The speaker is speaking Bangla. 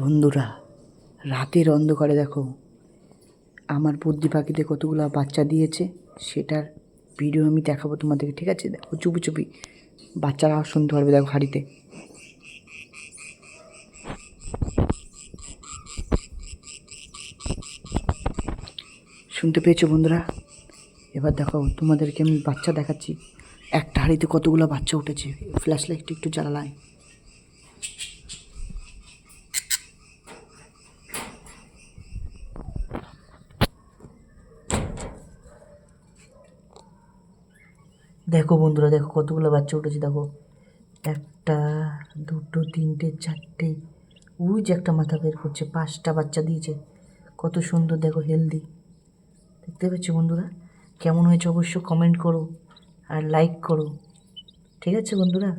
বন্ধুরা, রাতের অন্ধকারে দেখো আমার বুদ্ধি পাখিতে কতগুলো বাচ্চা দিয়েছে, সেটার ভিডিও আমি দেখাবো তোমাদেরকে। ঠিক আছে, দেখো চুপি চুপি বাচ্চারা শুনতে পারবে। দেখো হাড়িতে শুনতে পেয়েছো বন্ধুরা? এবার দেখো তোমাদেরকে আমি বাচ্চা দেখাচ্ছি। একটা হাড়িতে কতগুলো বাচ্চা উঠেছে। ফ্ল্যাশ লাইট একটু জ্বালালাম। দেখো বন্ধুরা, দেখো কতগুলো বাচ্চা উঠেছে। দেখো একটা, দুটো, তিনটে, চারটে, ওই যে একটা মাথা বের করছে। 5টা বাচ্চা দিয়েছে। কত সুন্দর দেখো, হেলদি। দেখতে পাচ্ছ বন্ধুরা? কেমন হয়েছে অবশ্য কমেন্ট করো আর লাইক করো। ঠিক আছে বন্ধুরা?